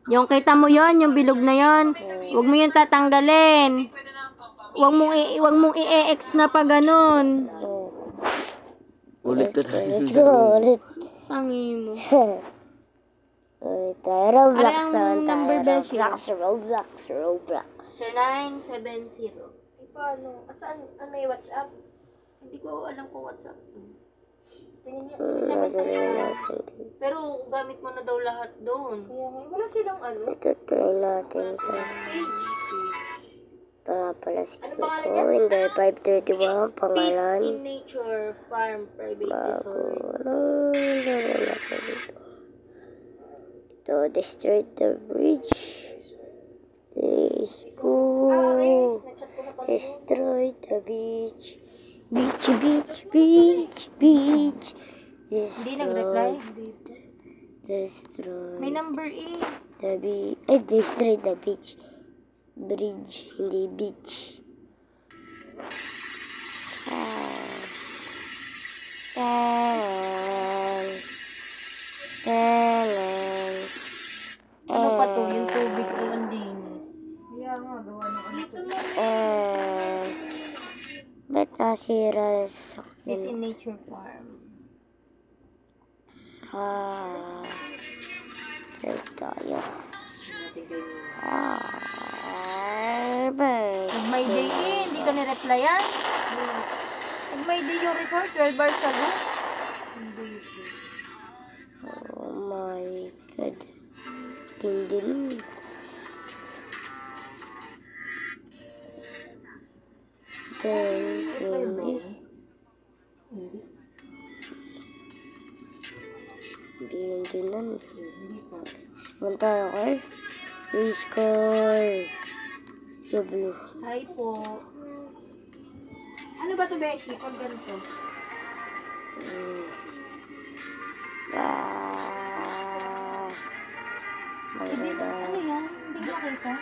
Yung kita mo yon, yung bilog na yon. Huwag mo yung tatanggalin. Huwag mong i-EX na pa ganun. Ulit na tayo. Ulit. Pangi mo. Ulit tayo. Roblox Ano ang naman tayo. number, Beshi? Roblox. Sir 970. Paano? Saan? Ano yung WhatsApp? Hindi ko alam kung WhatsApp. Tingin niya. Pero gamit mo na daw lahat doon. Kaya nga, wala silang ano. Ito try natin ito. Page. Ito nga pala si Ano Kiko. pangalan niya? Hindi, 531 ang Peace pangalan. in Nature Farm Private Bago. Resort. Anong laro na pa dito? Ito, destroy the bridge. Let's go. Nachat ko na pa. Destroy the beach. Beach. Hindi nag-reply. Destroy May number the beach. Destroy the beach. Bridge, hindi beach. Ano pa to? Yung tubig ay ang dinis. Kaya nga, gawa ng ano. Dito mo. Ba't nasira sa Peace akin? in Nature Farm. Try tayo. Nag-my day hindi ka ni-replyan. Nag-my day yung resort, 12 hours ago. Oh my God. Tindi nun. Hindi. Hindi nun. Punta tayo kay Sky Blue. Hi po. Ano ba to, Beshi? Pag ganito. Ano yan? Hindi ko makita.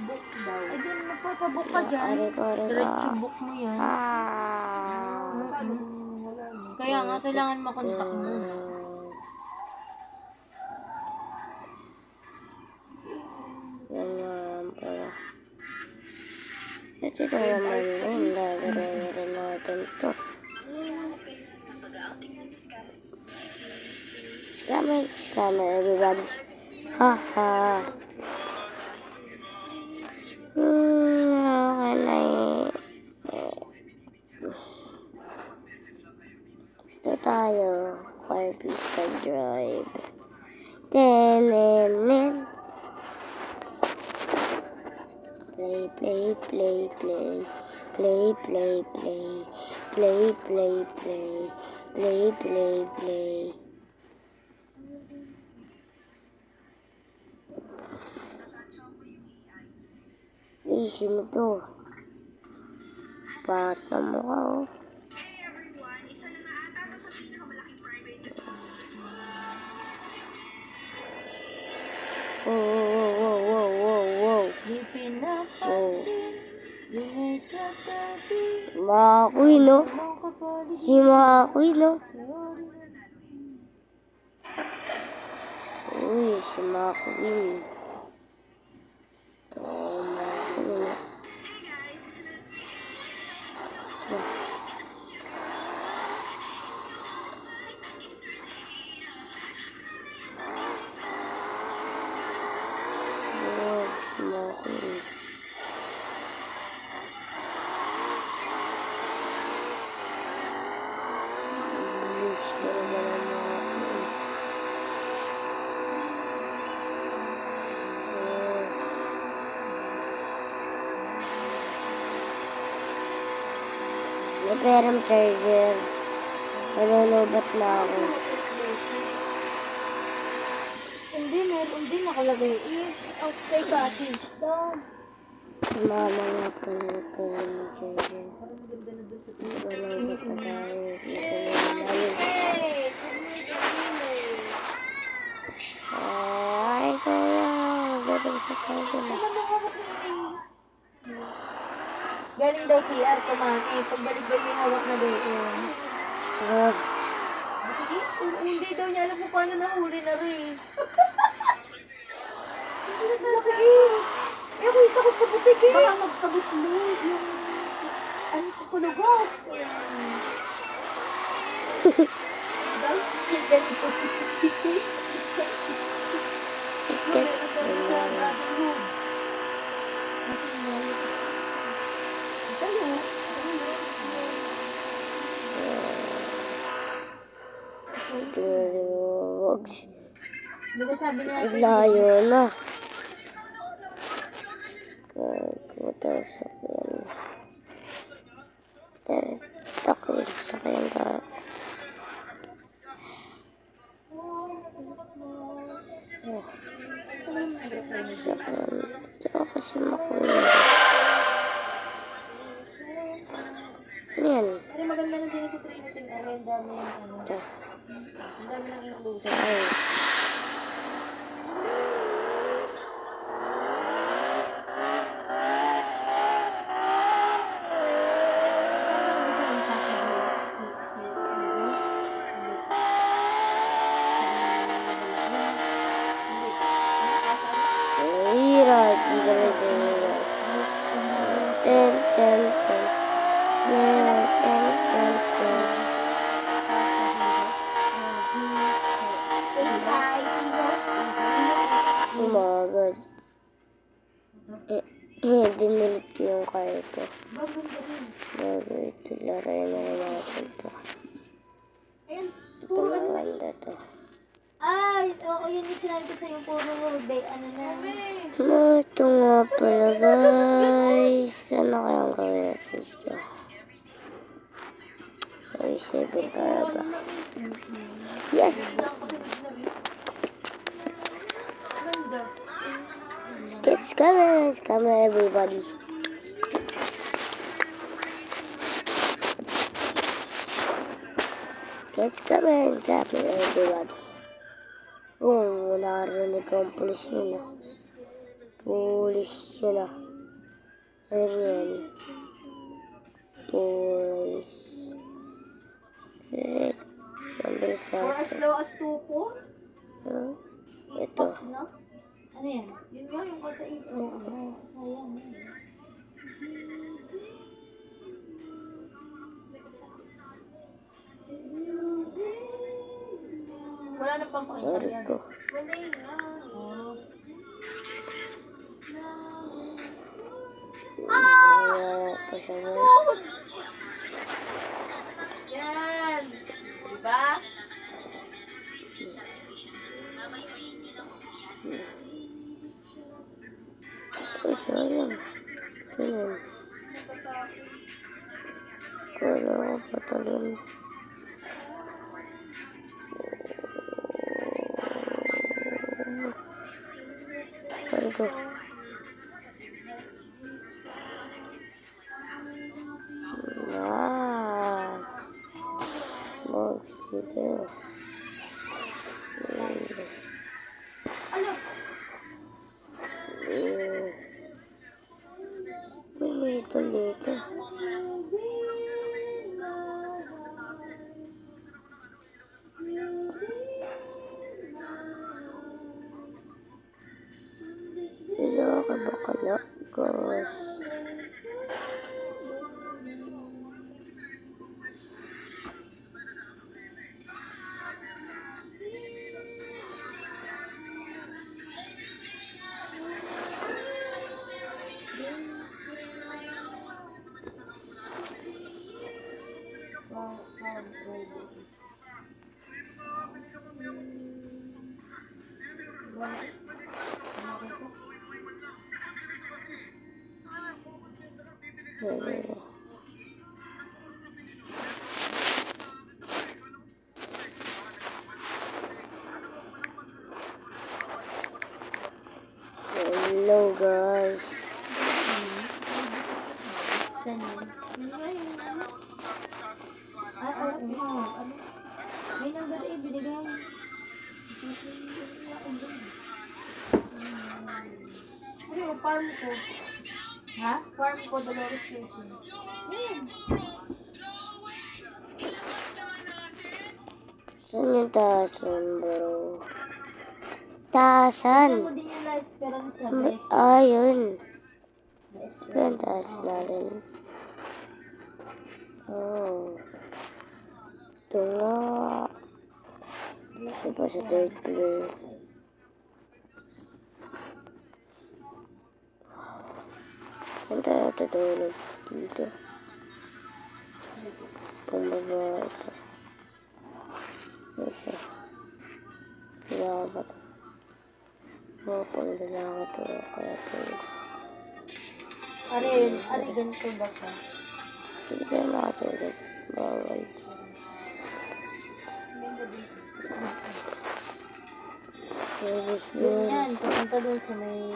Book daw. Ay, din, magpapabook ka dyan. Diretso book mo yan. Kaya nga, kailangan makontak mo. Ito naman yun. Lagay natin ito. Scammer everybody. Haha. Okay na ito tayo. Carpista Drive. Ten. Play. Sino to? Bata mo ka, oh. Wow. Di pinapansin, di na siya tabi. Makoy, no? Si Makoy, no? Uy, si Makoy. May perang charger. Malulubat na ako. Hindi, meron din nakalagay. Outside cottage daw. Mama nga pala na perang charger. Malulubat na tayo. Ay, kaya. Galing sa kanya na. Galing daw CR, kumain. Pagbalik daw yung hawak na doon. Sige, hindi daw niya alam kung paano nahuli na rin. lang magpabutlo yung ano kukulugo. Dahil chicken ko. Meron daw sa Brotherhood. Tayo. Di ba sabi natin? Layo na. Kagutay sa kyan. Takil sa kyan ka. Saka kasi makulit. Ano yan? Pero maganda na din sa Trinity area. Ang dami ng ano. Ito. Ang dami ng inclusion. Ay. Hira, di ka rin hira. Ten, ten, ten. Ten, ten, ten, ten. Oh my God. Dinilit ko yung kaya ko. Bago ito, larayan na natin ito. Ayan, Ito puro ano. maganda to. Ay, oo, yun yung sinabi ko sa'yo, puro day, ano na. Ito nga pala guys. Ano kayang gawin natin ito? Ay, 7 para ba? Yes! Ganda. It's coming everybody. It's coming everybody. Oh, narinig ko ang pulis nila. Pulis sila. Ano yan? Pulis. Ang bilis Or as natin. low as 2 po? Huh? Ito. Pops, no? Ano yan? Yun nga, yung kasa ito. Oo. Ayan. Wala na pang pakita Ari yan. ko. Wala yun. Oh. Wala pa siya mo. Yan! Diba? Ay, sayang. Ganun. Wala ko patalon. Ari ko. Wow. Oh, sige. Ano? May dito. Wala ka ba kalakos? Wala. Hello guys. Ganyan. Oo. Ano? May number 8, binigay. Ano yung farm ko? Ha? Farm ko, Dolores Station. Ayan. Saan yung taasan bro? Tignan Taasan? mo din yung La Esperanza. Life. Ayun. La Yan, taas natin. Oh. Ito nga. Ito pa sa third floor. Saan tayo tutulog dito? Pumaba ito. Isa. Wala ka ba ito? Pumaba na ako ito. Kaya tulog. Ari, ganito ba ka? Hindi tayo makatulog. Bawal. Service doon. Yan, pupunta doon sa may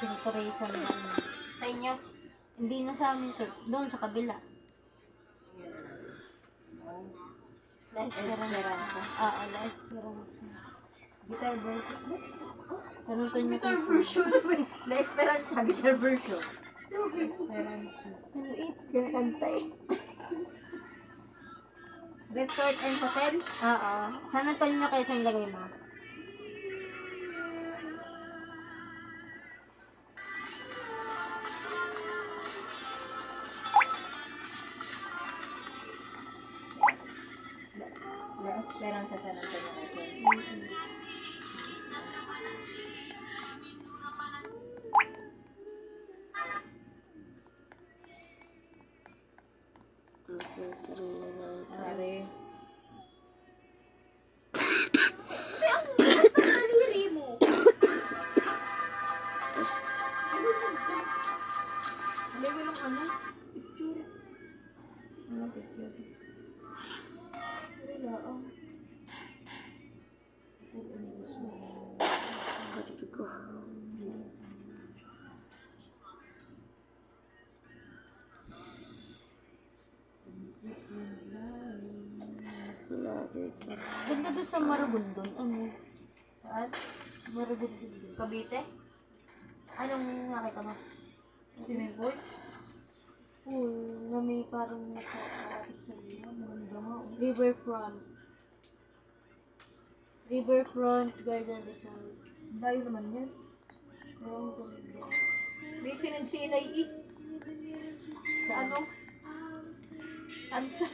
Silveration na sa inyo. Hindi na sa amin to. Doon sa kabila. La Esperanza. La Esperanza. Guitar version. San Antonio guitar version. La Esperanza, guitar version. Esperanza. Maliit, kinakanta eh. Resort and Hotel? Oo. San Antonio kayo sa ilagay mo? La Esperanza San Antonio Resort. Pare. Daliri mo. Level ng ano? Picture. Ano picture? Wala ah. Ganda doon sa Maragondon. Ano? Saan? Maragondon. Cavite? Anong nakita mo? Swimming pool? Pool na may parang nasa sa maganda mo. Riverfront. Riverfront Garden Resort. Layo naman yan. Oh, ganda. May sinay eh. Sa ano? Ansa?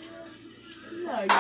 Layo.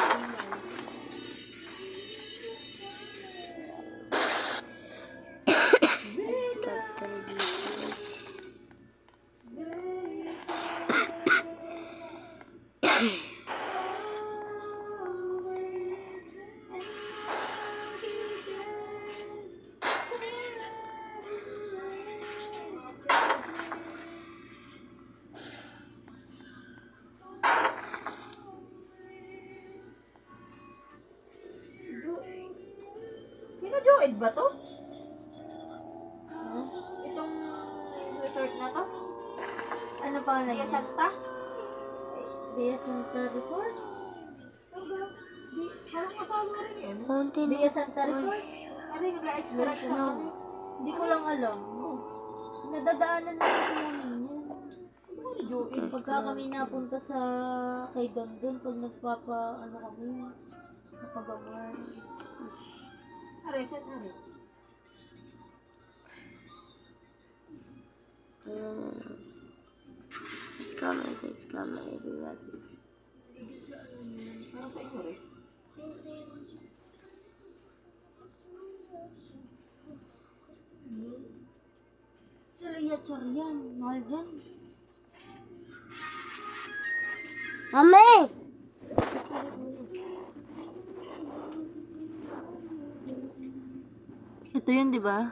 Pinajoid ba to? Itong resort na to? Ano pa na Dia Santa? Dia Santa Resort? Parang kasama rin yun. Dia Santa Resort? Ano yung nag-Esperanza? Hindi ko lang alam. Nadadaanan na kasi namin yan. Join. Pagka kami napunta sa kay Don pag ano kami, napag-awar. Reset na rin. It's coming everywhere. Parang sa inyo rin. Sa Leia Charian, mahal dyan. Mami! Ito yun, di ba?